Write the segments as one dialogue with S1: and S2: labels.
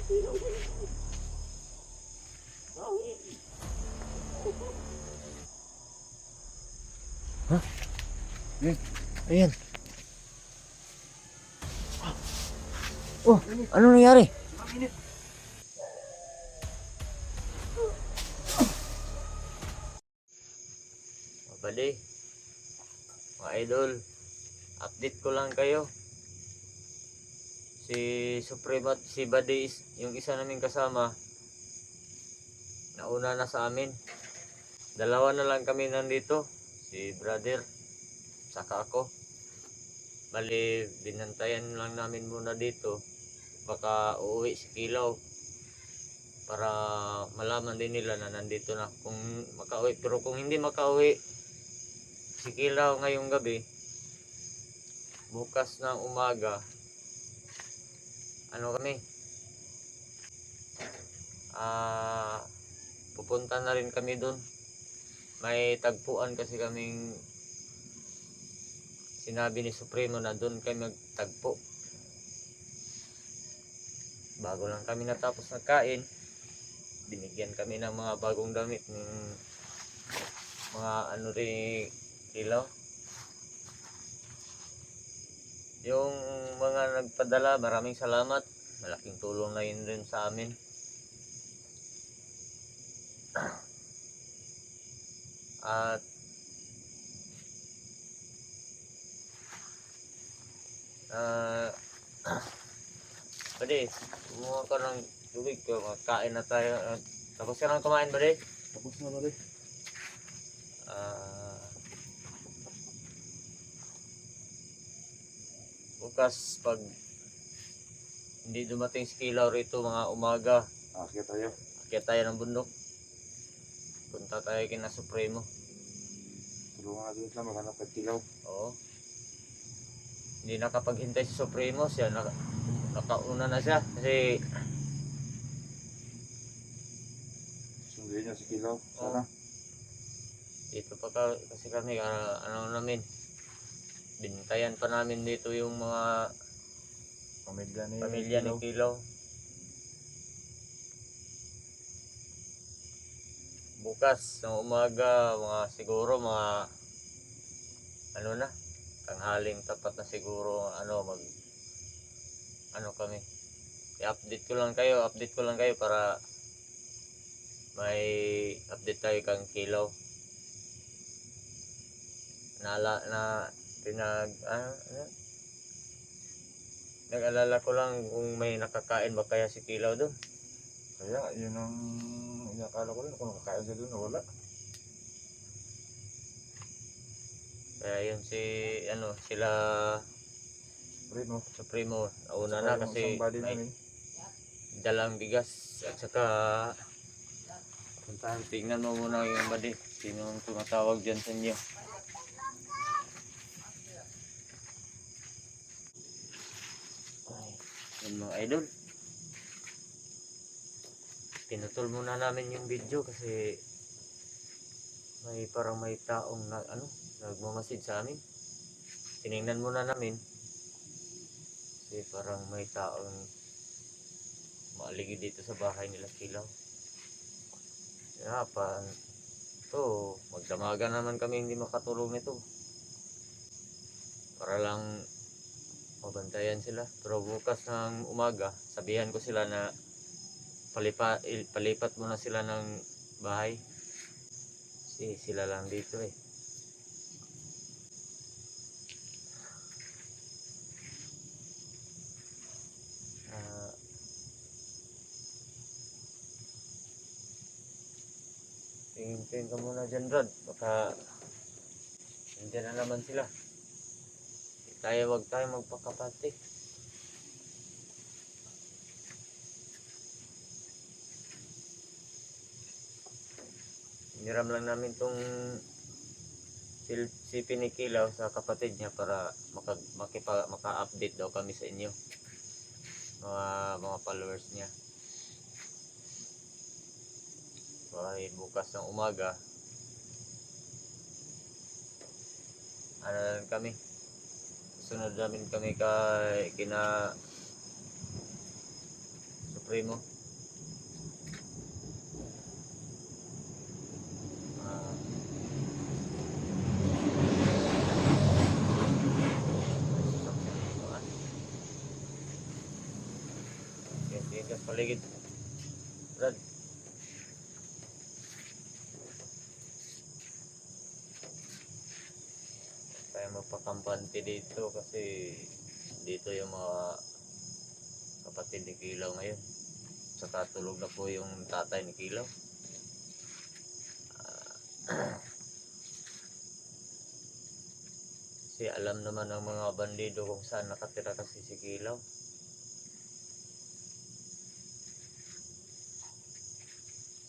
S1: Ha? Ayan. Oh, ano nangyari? Bali, mga idol, update ko lang kayo. Si Supreme at si Buddy, yung isa naming kasama, nauna na sa amin. Dalawa na lang kami nandito, si brother, saka ako. Bali, binantayan lang namin muna dito. Baka uuwi si Kilaw para malaman din nila na nandito na kung makauwi. Pero kung hindi makauwi si Kilaw ngayong gabi, bukas ng umaga, ano kami, pupunta na rin kami dun. May tagpuan kasi kaming sinabi ni Supremo na dun kami magtagpo. Bago lang kami natapos nagkain, binigyan kami ng mga bagong damit ng mga ano rin Kilaw. Yung mga nagpadala, maraming salamat. Malaking tulong na yun rin sa amin. At Bade, kumuha ka ng tubig ko, magkain na tayo. Tapos ka nang kumain, Bade?
S2: Tapos na bali.
S1: Ah, bukas pag hindi dumating si Kilaw rito mga umaga,
S2: Akit tayo.
S1: akyat tayo ng bundok. Punta tayo kina Supremo.
S2: Tulungan natin sila maghanap kay Kilaw.
S1: Oo. Hindi nakapaghintay si Supremo, siya nakauna na siya kasi
S2: Sundin niya si Kilaw. Sana.
S1: dito pa kasi kami ano namin, bintayan pa namin dito yung mga pamilya ni Kilaw. Bukas ng umaga, mga siguro mga ano na, tanghaling tapat na siguro ano kami. Update ko lang kayo para may update tayo kang Kilaw. Nag-alala ko lang kung may nakakain ba kaya si Kilaw doon.
S2: Kaya yun ang inakala ko rin kung nakakain siya doon o wala.
S1: Kaya yun sila
S2: Primo.
S1: Supremo, nauna
S2: Saka
S1: na
S2: yung
S1: kasi
S2: isang body
S1: may
S2: namin.
S1: dalang bigas at saka tingnan mo muna yung badi, sinong tumatawag dyan sa inyo. Yung mga idol, pinutol muna namin yung video kasi parang may taong nagmamasid sa amin. Tiningnan muna namin kasi parang may taong maaligid dito sa bahay nila Kilaw. Kaya magdamagan naman kami hindi makatulog nito para lang mabantayan sila. Pero bukas ng umaga, sabihan ko sila na palipat muna sila ng bahay kasi sila lang dito eh. Tingin ka muna dyan, Rod, baka nandiyan na naman sila. Wag tayo magpakapati. Hiniram lang namin tong si Pinikilaw sa kapatid niya para maka-update daw kami sa inyo, mga followers niya. Bukas ng umaga sunod namin kami kina spray mo. Ah, yan sa paligid. Brad. Kaya magpakampante dito kasi dito yung mga kapatid ni Kilaw ngayon. Saka tulog na po yung tatay ni Kilaw. Kasi alam naman ng mga bandido kung saan nakatira kasi si Kilaw.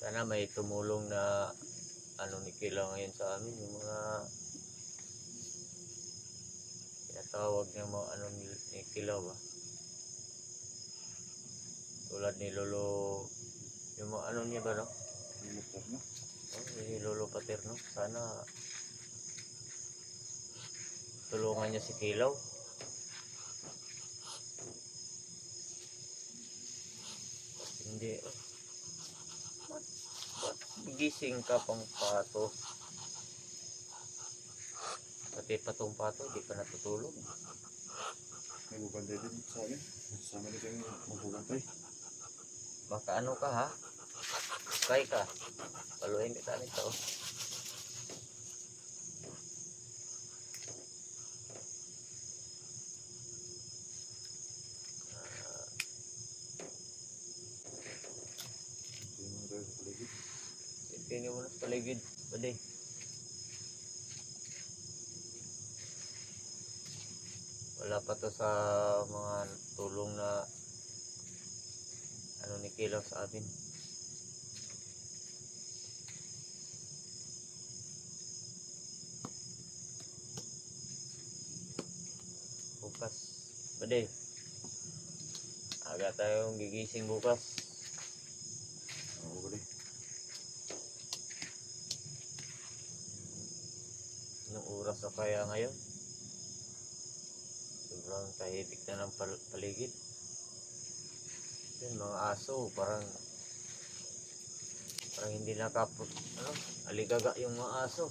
S1: Sana may tumulong na ano ni Kilaw ngayon sa amin, yung mga tinatawag niya mga ano ni Kilaw ba. Tulad ni Lolo, yung mga ano niya ba no? Oh, ni Lolo Paterno. Sana tulungan niya si Kilaw. Hindi. Ba't gising ka pang pato? Pati patong pato, di pa natutulog.
S2: May bubantay din sa amin. Sama din kami magbubantay.
S1: Baka ano ka ha? Kay ka. Paluin kita nito.
S2: Hindi mo tayo sa paligid.
S1: Tingnan mo na sa paligid. Pwede. Wala pa to sa mga tulong na ano ni Kilaw sa amin. Bukas. Pwede. Aga tayong gigising bukas.
S2: Oo, bali.
S1: Anong oras na kaya ngayon? Sobrang tahimik na ng paligid. Yan, mga aso, parang hindi nakapot, ano, aligaga yung mga aso.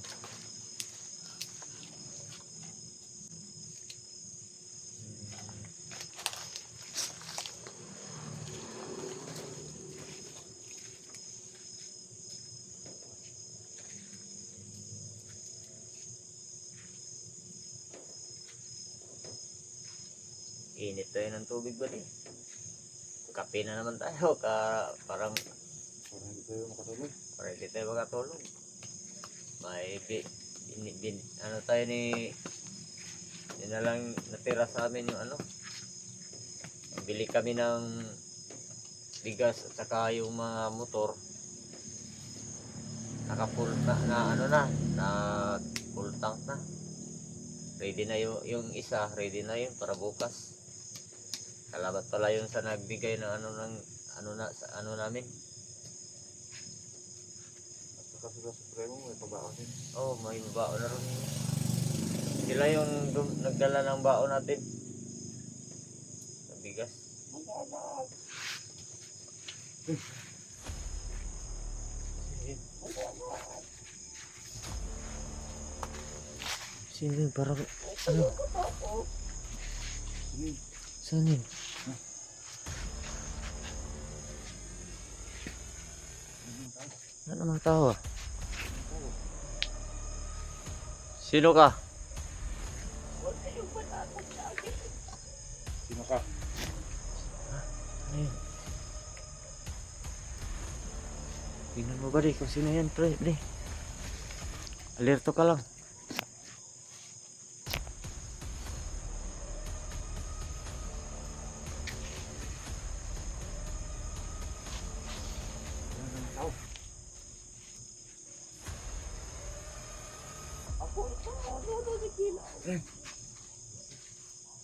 S1: Init tayo ng tubig ba din? Kape na naman tayo, parang
S2: Para hindi tayo makatulog.
S1: para hindi tayo makatulog. May ano tayo ni yun na lang natira sa amin yung ano. Bili kami ng bigas at saka yung mga motor. Naka-full na ano na full tank na. Ready na yung isa, ready na yun para bukas. Salamat pala yun sa nagbigay ng ano namin.
S2: At saka sa supremo may pabaon din.
S1: Oh, may baon na rin. Sila yung nagdala ng baon natin. Ng bigas. Sino yun? Parang ano? Saan yun? Ano namang tao? Sino ka?
S2: Sino ka?
S1: Ano yun? Tingnan mo ba kung sino yan, pre? Alerto ka lang.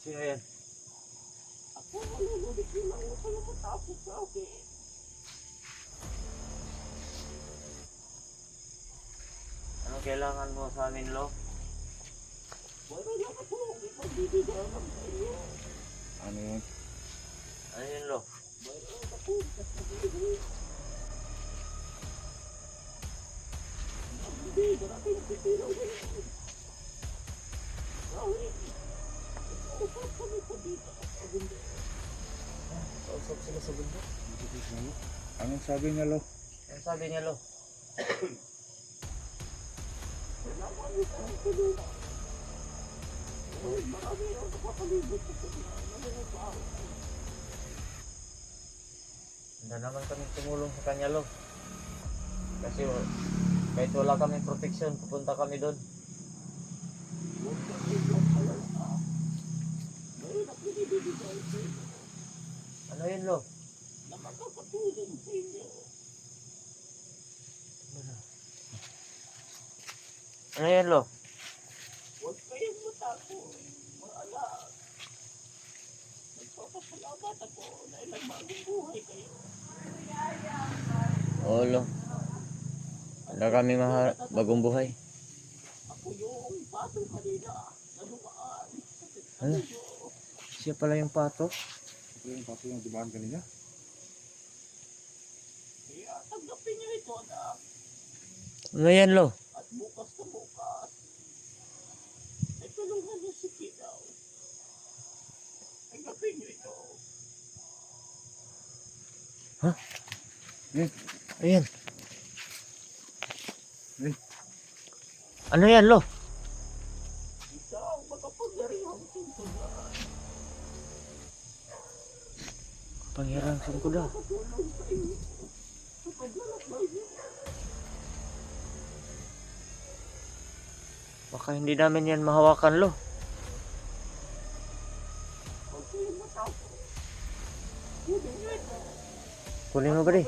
S1: Sino yan? Ano kailangan mo sa amin, Lo?
S2: Ano yun?
S1: Ano yun, Lo? Kausap sila sa bundok.
S2: Anong sabi niya, Lo?
S1: Ang sabi niya, Lo? Hindi naman kami tumulong sa kanya, Lo. Kasi kahit wala kami protection, pupunta kami doon. Ano yun, Lo? Ano yun, Lo?
S3: Huwag kayong matakot, mga anak. Nagpapasalamat ako dahil nagbago buhay kayo.
S1: Oo, Lo. Wala kami bagong buhay.
S3: Ako yung pato kanina na dumaan.
S1: Ano? Siya pala yung pato?
S2: Ito yung pato yung dumaan kanina.
S3: Kaya tanggapin niyo ito, anak.
S1: Ano yan, Lo?
S3: At bukas na bukas, ay tulungan niyo si Kinaw. Tanggapin niyo ito.
S2: Yan.
S1: Ayan.
S2: Ayan.
S1: Ano yan, Lo?
S3: Isang makapangyarihang tuntunan.
S1: Pangyarang sangkuda.
S3: Patulong sa inyo sa paglalakbay niyo.
S1: Baka hindi namin yan mahawakan, Lo.
S3: Huwag kayong matakot. Kunin niyo ito.
S1: Kunin mo ba di?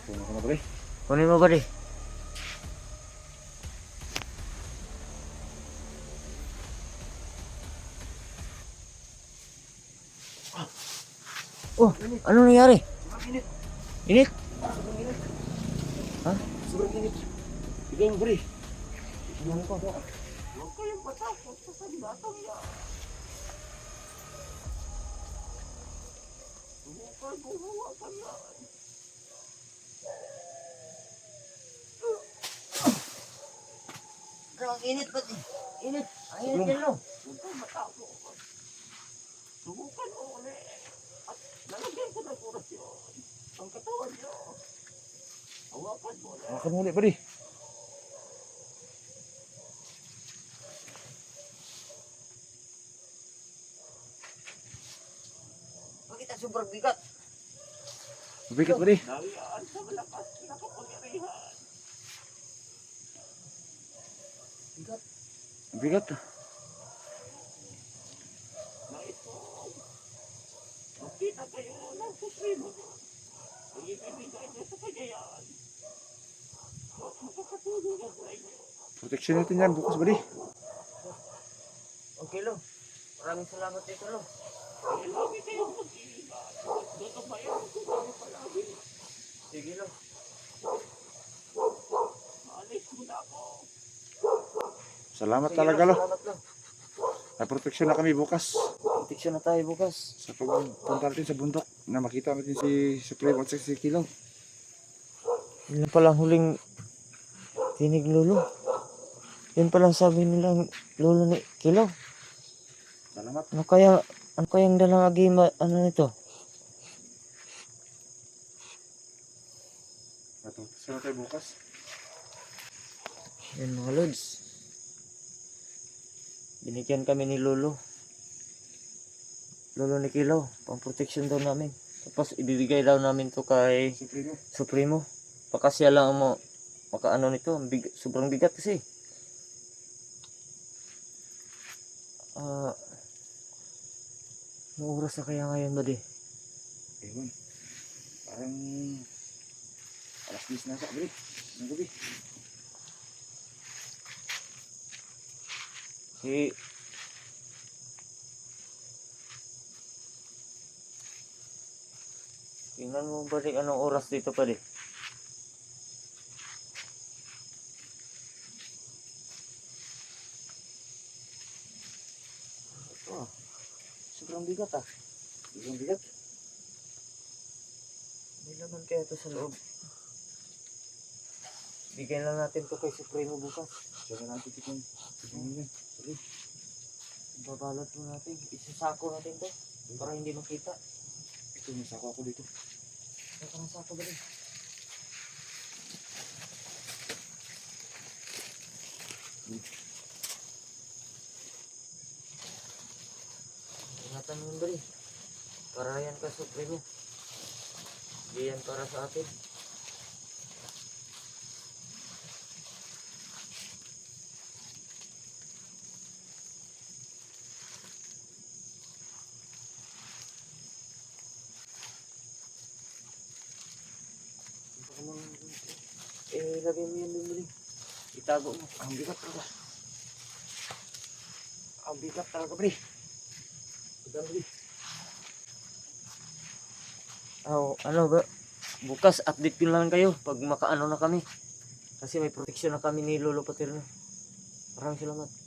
S2: Puno ka na, pre.
S1: Kunin mo ba di? Oh, ano nangyari?
S2: Init.
S1: Init?
S2: Sobrang init. Bigyan mo, pre.
S3: Huwag kayong matakot sa sandatang yan. Huwag kayong buhawakan yan.
S1: Ang init ba di? Init. Ang init yan, Lo.
S3: Huwag kayong matakot. Subukan mo ulit. At lalagyan ko ng orasyon ang katawan niyo. Hawakan mo ulit.
S2: Hawakan mo ulit, pre.
S1: Bakit ang sobrang bigat?
S2: Mabigat, pre.
S3: Nawiyaan sa malakas na kapangyarihan.
S1: Bigat.
S2: Mabigat.
S3: Na ito, magkita kayo ng supremo niyo. Ang ibibigay niya sa kanya yan. At makakatulong yan sa inyo.
S2: Protection natin yan bukas, pre.
S1: Okay, Lo. Maraming salamat dito, Lo.
S3: Kaya lagi kayong mag-iingat. At gagabayan ko kayo palagi.
S1: Sige, Lo.
S3: Maalis muna ako.
S2: Salamat
S1: Sige,
S2: talaga, Lo.
S1: Salamat, Lo.
S2: May protection na kami bukas.
S1: Protection na tayo bukas.
S2: Sa pagpunta natin sa bundok na makita natin si Supreme at si Kilo.
S1: Yun lang palang huling tinig, Lolo. Yun palang sabi nilang Lolo ni Kilo.
S2: Salamat.
S1: Ano kayang dalang agima, ano nito?
S2: Protection na tayo bukas.
S1: Yan mga Lods. Binigyan kami ni Lolo. Lolo ni Kilo. Pang protection daw namin. Tapos ibibigay daw namin to kay
S2: Supreme.
S1: Supremo. Baka siya lang mo makaano nito. Sobrang bigat kasi. Anong oras na kaya ngayon, buddy?
S2: Ewan. Parang alas 10 na sa gabi. Ng gabi.
S1: Tingnan mo, buddy, anong oras dito, buddy? Oh, sobrang bigat ah.
S2: Sobrang bigat.
S1: May laman kaya ito sa loob. Bigyan lang natin to kay Supremo bukas.
S2: Siya na natin tignan. Tignan mo yan. Sige.
S1: Babalot mo natin. Isasako natin to. Para hindi makita.
S2: Ito, may sako ako dito.
S1: Saka ng sako ba rin? Ingatan mo ba rin? Para yan ka Supremo. Hindi yan para sa atin. Lagay mo yan dun rin. Itago mo.
S2: Ang bigat talaga. Ang bigat talaga, pre. Bigat, pre.
S1: Ano ba? Bukas update ko lang kayo pag makaano na kami. Kasi may proteksyon na kami ni Lolo Paterno. Maraming salamat.